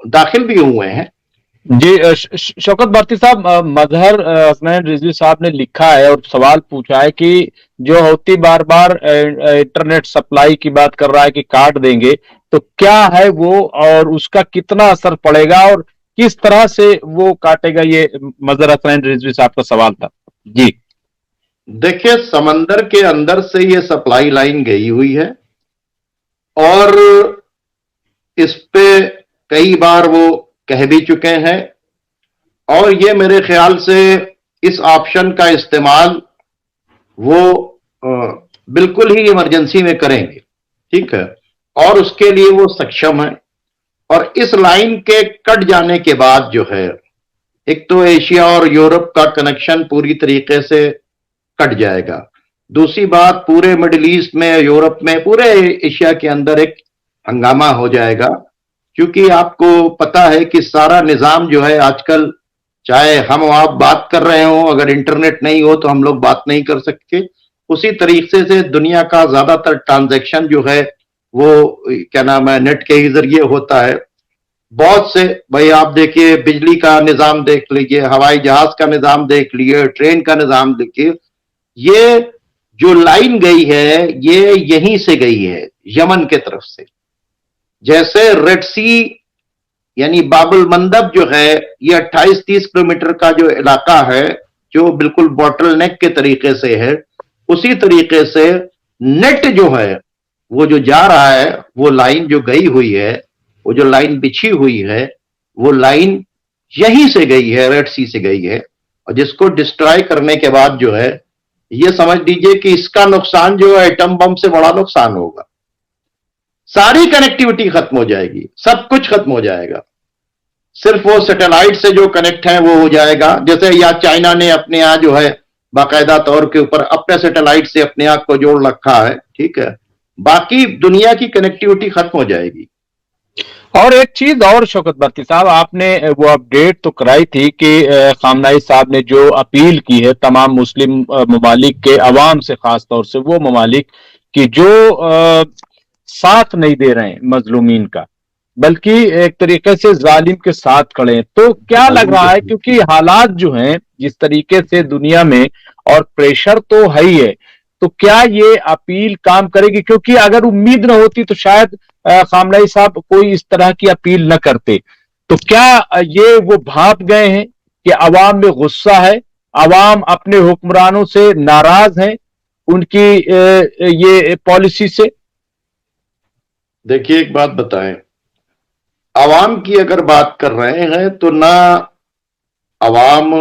दाखिल भी हुए हैं। जी शौकत भारती साहब, मजहर हसनैन रिजवी साहब ने लिखा है और सवाल पूछा है कि जो हौती बार बार इंटरनेट सप्लाई की बात कर रहा है कि काट देंगे, तो क्या है वो और उसका कितना असर पड़ेगा और किस तरह से वो काटेगा, ये मजहर हसनैन रिजवी साहब का सवाल था। जी। देखिए, समंदर के अंदर से ये सप्लाई लाइन गई हुई है और इस पे कई बार वो कह भी चुके हैं, और ये मेरे ख्याल से इस ऑप्शन का इस्तेमाल वो बिल्कुल ही इमरजेंसी में करेंगे। ठीक है, और उसके लिए वो सक्षम है। और इस लाइन के कट जाने के बाद जो है, एक तो एशिया और यूरोप का कनेक्शन पूरी तरीके से कट जाएगा। दूसरी बात, पूरे मिडिल ईस्ट में, यूरोप में, पूरे एशिया के अंदर एक हंगामा हो जाएगा, क्योंकि आपको पता है कि सारा निजाम जो है आजकल, चाहे हम आप बात कर रहे हो, अगर इंटरनेट नहीं हो तो हम लोग बात नहीं कर सकते। उसी तरीके से दुनिया का ज्यादातर ट्रांजैक्शन जो है वो क्या नाम है, नेट के ही जरिए होता है। बहुत से, भाई आप देखिए, बिजली का निजाम देख लीजिए, हवाई जहाज का निजाम देख लीजिए, ट्रेन का निजाम देखिए। ये जो लाइन गई है, ये यहीं से गई है, यमन के तरफ से। जैसे रेड सी यानी बाबुल मंदब जो है, ये 28-30 किलोमीटर का जो इलाका है, जो बिल्कुल बॉटल नेक के तरीके से है, उसी तरीके से नेट जो है, वो जो जा रहा है, वो लाइन जो गई हुई है, वो जो लाइन बिछी हुई है, वो लाइन यहीं से गई है, रेड सी से गई है। और जिसको डिस्ट्रॉय करने के बाद जो है, ये समझ लीजिए कि इसका नुकसान जो है एटम बम से बड़ा नुकसान होगा। सारी कनेक्टिविटी खत्म हो जाएगी, सब कुछ खत्म हो जाएगा। सिर्फ वो सैटेलाइट से जो कनेक्ट है वो हो जाएगा। जैसे या चाइना ने अपने यहाँ जो है बाकायदा तौर के ऊपर अपने सैटेलाइट से अपने आप को जोड़ रखा है। ठीक है, बाकी दुनिया की कनेक्टिविटी खत्म हो जाएगी। और एक चीज और शौकत भारती साहब, आपने वो अपडेट तो कराई थी कि खामनाई साहब ने जो अपील की है तमाम मुस्लिम ममालिक के अवाम से, खास तौर से वो ममालिक कि जो साथ नहीं दे रहे हैं मजलूमीन का, बल्कि एक तरीके से जालिम के साथ खड़े हैं, तो क्या लग रहा है, क्योंकि हालात जो हैं जिस तरीके से दुनिया में, और प्रेशर तो है ही है, तो क्या ये अपील काम करेगी? क्योंकि अगर उम्मीद न होती तो शायद खामनाई साहब कोई इस तरह की अपील न करते। तो क्या ये वो भाप गए हैं कि अवाम में गुस्सा है, अवाम अपने हुक्मरानों से नाराज हैं, उनकी ये पॉलिसी से? देखिए, एक बात बताएं, अवाम की अगर बात कर रहे हैं तो ना अवाम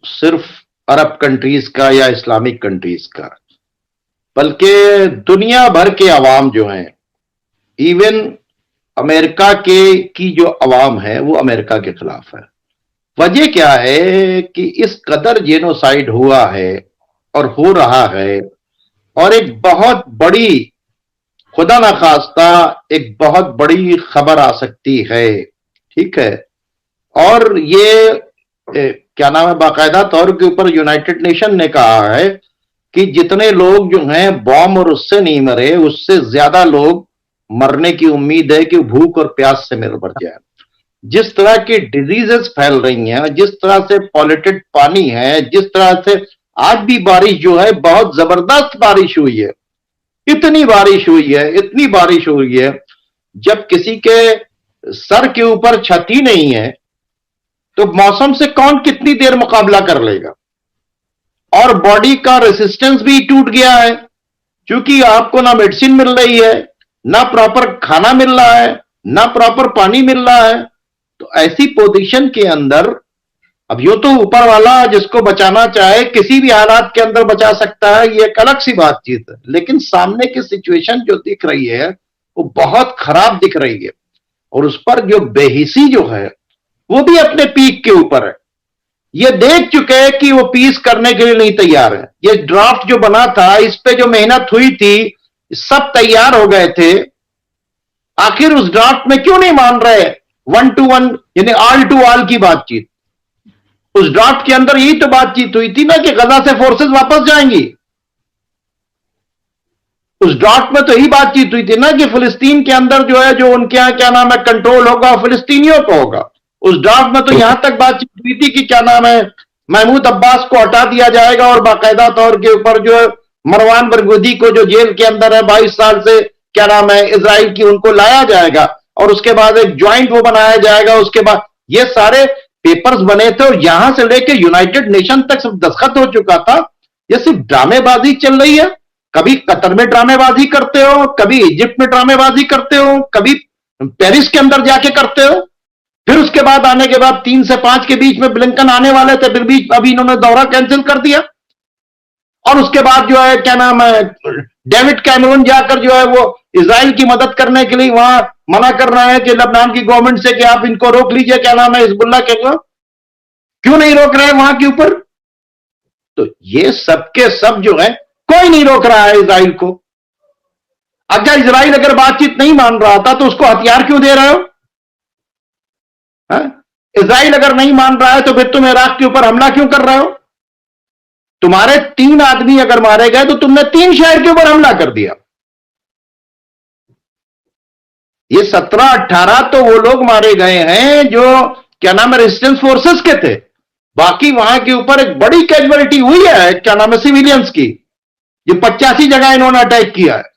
सिर्फ अरब कंट्रीज का या इस्लामिक कंट्रीज का, बल्कि दुनिया भर के अवाम जो हैं, इवन अमेरिका के की जो अवाम है वो अमेरिका के खिलाफ है। वजह क्या है कि इस कदर जेनोसाइड हुआ है और हो रहा है, और एक बहुत बड़ी, खुदा ना खास्ता, एक बहुत बड़ी खबर आ सकती है। ठीक है, और ये क्या नाम है, बाकायदा तौर के ऊपर यूनाइटेड नेशन ने कहा है कि जितने लोग जो हैं बॉम्ब और उससे नहीं मरे, उससे ज्यादा लोग मरने की उम्मीद है कि भूख और प्यास से मर जाए। जिस तरह की डिजीजेस फैल रही हैं, जिस तरह से पॉल्यूटेड पानी है, जिस तरह से आज भी बारिश जो है, बहुत जबरदस्त बारिश हुई है, इतनी बारिश हुई है, इतनी बारिश हुई है, जब किसी के सर के ऊपर छत नहीं है तो मौसम से कौन कितनी देर मुकाबला कर लेगा। और बॉडी का रेसिस्टेंस भी टूट गया है, क्योंकि आपको ना मेडिसिन मिल रही है, ना प्रॉपर खाना मिल रहा है, ना प्रॉपर पानी मिल रहा है। तो ऐसी पोजीशन के अंदर, अब यूं तो ऊपर वाला जिसको बचाना चाहे किसी भी हालात के अंदर बचा सकता है, ये एक अलग सी बातचीत है, लेकिन सामने की सिचुएशन जो दिख रही है वो बहुत खराब दिख रही है। और उस पर जो बेहिसी जो है वो भी अपने पीक के ऊपर है। ये देख चुके हैं कि वो पीस करने के लिए नहीं तैयार है। ये ड्राफ्ट जो बना था, इस पे जो मेहनत हुई थी, सब तैयार हो गए थे, आखिर उस ड्राफ्ट में क्यों नहीं मान रहे 1 to 1 यानी ऑल टू ऑल की बातचीत? उस ड्राफ्ट के अंदर यही तो बातचीत हुई थी ना कि गजा से फोर्सेस वापस जाएंगी। उस ड्राफ्ट में तो यही बातचीत हुई थी ना कि फिलिस्तीन के अंदर जो है, जो उनके यहाँ क्या नाम है कंट्रोल होगा, फिलिस्तीनियों को होगा। उस ड्राफ्ट में तो यहां तक बातचीत हुई थी कि क्या नाम है, महमूद अब्बास को हटा दिया जाएगा और बाकायदा तौर के ऊपर जो है मरवान बरगुदी को, जो जेल के अंदर है 22 साल से, क्या नाम है इजराइल की, उनको लाया जाएगा और उसके बाद एक ज्वाइंट वो बनाया जाएगा। उसके बाद ये सारे पेपर्स बने थे और यहां से लेकर यूनाइटेड नेशन तक सब दस्तखत हो चुका था। ये सिर्फ ड्रामेबाजी चल रही है। कभी कतर में ड्रामेबाजी करते हो, कभी इजिप्ट में ड्रामेबाजी करते हो, कभी पेरिस के अंदर जाके करते हो, फिर उसके बाद आने के बाद 3 से 5 के बीच में ब्लिंकन आने वाले थे, फिर बीच अभी इन्होंने दौरा कैंसिल कर दिया। और उसके बाद जो है क्या नाम है, डेविड कैमरून जाकर जो है वो इजराइल की मदद करने के लिए वहां मना कर रहे हैं कि लबनान की गवर्नमेंट से कि आप इनको रोक लीजिए, क्या नाम है हिजबुल्ला के खिलाफ। क्यों नहीं रोक रहे हैं वहां के ऊपर? तो ये सब के सब जो है, कोई नहीं रोक रहा है इजराइल को। अच्छा, इजराइल अगर बातचीत नहीं मान रहा था तो उसको हथियार क्यों दे रहे हो? इजराइल अगर नहीं मान रहा है तो फिर तुम इराक के ऊपर हमला क्यों कर रहे हो? तुम्हारे 3 आदमी अगर मारे गए तो तुमने 3 शहर के ऊपर हमला कर दिया। ये 17-18 तो वो लोग मारे गए हैं जो क्या नाम है रेजिस्टेंस फोर्सेस के थे। बाकी वहां के ऊपर एक बड़ी कैजुअलिटी हुई है क्या नाम है सिविलियंस की। ये 85 जगह इन्होंने अटैक किया है।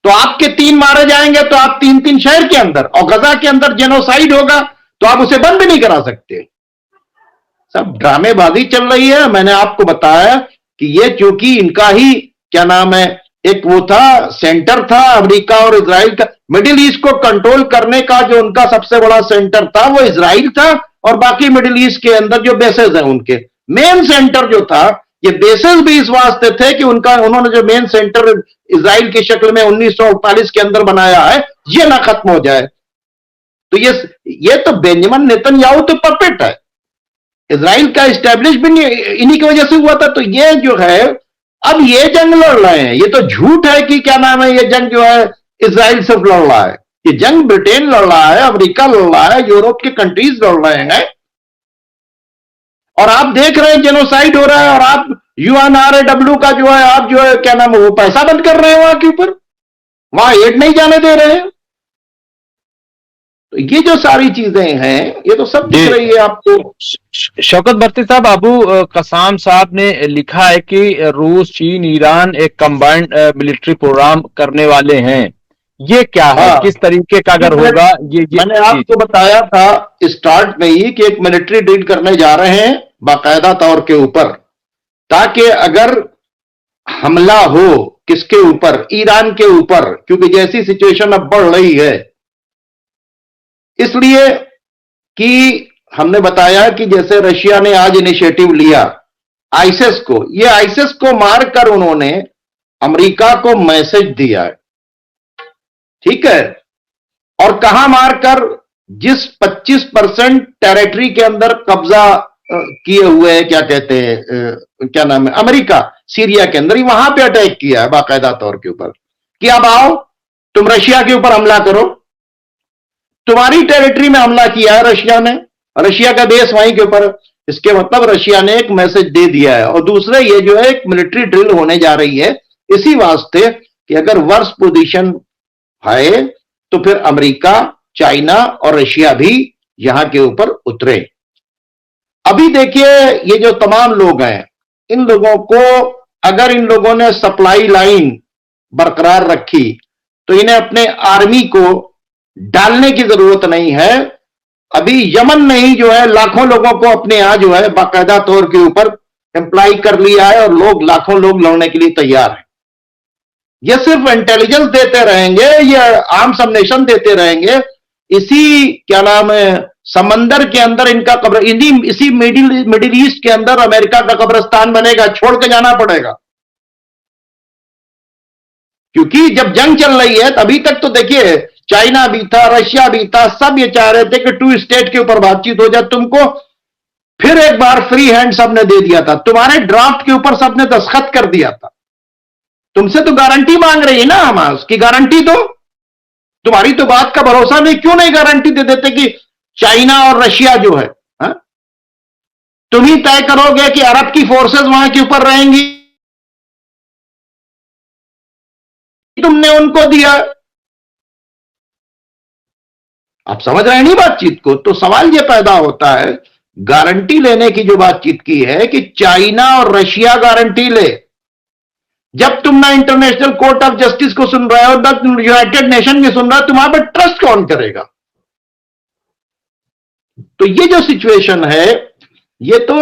तो आपके 3 मारे जाएंगे तो आप 3-3 शहर के अंदर, और गजा के अंदर जेनोसाइड होगा तो आप उसे बंद नहीं करा सकते। सब ड्रामेबाजी चल रही है। मैंने आपको बताया कि ये चूंकि इनका ही क्या नाम है एक वो था, सेंटर था अमेरिका और इजराइल का, मिडिल ईस्ट को कंट्रोल करने का जो उनका सबसे बड़ा सेंटर था वो इजराइल था। और बाकी मिडिल ईस्ट के अंदर जो बेसेस हैं उनके मेन सेंटर जो था, ये बेसेस भी इस वास्ते थे कि उनका उन्होंने जो मेन सेंटर इजराइल की शक्ल में 1948 के अंदर बनाया है ये ना खत्म हो जाए। तो ये तो बेंजामिन नेतन्याहू तो पपेट है। इजराइल का इस्टेब्लिशमेंट इन्हीं की वजह से हुआ था। तो ये जो है अब ये जंग लड़ रहे हैं, ये तो झूठ है कि क्या नाम है ये जंग जो है इजराइल सिर्फ लड़ रहा है। ये जंग ब्रिटेन लड़ रहा है, अमेरिका लड़ रहा है, यूरोप के कंट्रीज लड़ रहे हैं। और आप देख रहे हैं जेनोसाइड हो रहा है और आप यूएनआरडब्ल्यू का जो है आप जो है क्या नाम है वो पैसा बंद कर रहे हैं वहां के ऊपर, वहां एड नहीं जाने दे रहे हैं। तो ये जो सारी चीजें हैं ये तो सब दिख रही है आपको। शौकत बरती साहब, अबू कसाम साहब ने लिखा है कि रूस, चीन, ईरान एक कंबाइंड मिलिट्री प्रोग्राम करने वाले हैं। ये क्या है? हाँ, किस तरीके का अगर होगा? ये मैंने आपको बताया था स्टार्ट में ही कि एक मिलिट्री ड्रिल करने जा रहे हैं बाकायदा तौर के ऊपर, ताकि अगर हमला हो किसके ऊपर, ईरान के ऊपर, क्योंकि जैसी सिचुएशन अब बढ़ रही है इसलिए कि हमने बताया कि जैसे रशिया ने आज इनिशिएटिव लिया आईसिस को, ये आईसिस को मारकर उन्होंने अमेरिका को मैसेज दिया है, ठीक है। और कहां मारकर? जिस 25% टेरिटरी के अंदर कब्जा किए हुए हैं, क्या कहते हैं क्या नाम है अमेरिका, सीरिया के अंदर ही, वहां पे अटैक किया है बाकायदा तौर के ऊपर कि अब आओ तुम रशिया के ऊपर हमला करो। तुम्हारी टेरिटरी में हमला किया है रशिया ने, रशिया का बेस वहीं के ऊपर। इसके मतलब रशिया ने एक मैसेज दे दिया है। और दूसरे ये जो है एक मिलिट्री ड्रिल होने जा रही है इसी वास्ते कि अगर वर्स पोजीशन है तो फिर अमेरिका, चाइना और रशिया भी यहां के ऊपर उतरे। अभी देखिए ये जो तमाम लोग हैं, इन लोगों को अगर इन लोगों ने सप्लाई लाइन बरकरार रखी तो इन्हें अपने आर्मी को डालने की जरूरत नहीं है। अभी यमन में ही जो है लाखों लोगों को अपने यहां जो है बाकायदा तौर के ऊपर एम्प्लॉय कर लिया है और लोग लाखों लोग लड़ने के लिए तैयार हैं। ये सिर्फ इंटेलिजेंस देते रहेंगे, ये आर्म्स सबनेशन देते रहेंगे। इसी क्या नाम है समंदर के अंदर इनका कब्र, इसी मिडिल ईस्ट के अंदर अमेरिका का कब्रिस्तान बनेगा, छोड़ के जाना पड़ेगा। क्योंकि जब जंग चल रही है तभी तक तो देखिए चाइना भी था, रशिया भी था, सब ये चाह रहे थे कि 2 स्टेट के ऊपर बातचीत हो जाए। तुमको फिर एक बार फ्री हैंड सबने दे दिया था, तुम्हारे ड्राफ्ट के ऊपर सबने दस्तखत कर दिया था। तुमसे तो गारंटी मांग रही है ना हमास की गारंटी दो। तुम्हारी तो बात का भरोसा नहीं, क्यों नहीं गारंटी दे देते कि चाइना और रशिया जो है तुम ही तय करोगे कि अरब की फोर्सेस वहां के ऊपर रहेंगी उनको दिया। आप समझ रहे हैं नहीं बातचीत को? तो सवाल यह पैदा होता है, गारंटी लेने की जो बातचीत की है कि चाइना और रशिया गारंटी ले, जब तुम ना इंटरनेशनल कोर्ट ऑफ जस्टिस को सुन रहे हो, ना यूनाइटेड नेशन में सुन रहे हो, तुम्हारे पर ट्रस्ट कौन करेगा? तो ये जो सिचुएशन है, ये तो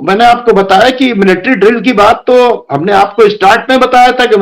मैंने आपको बताया कि मिलिट्री ड्रिल की बात तो हमने आपको स्टार्ट में बताया था कि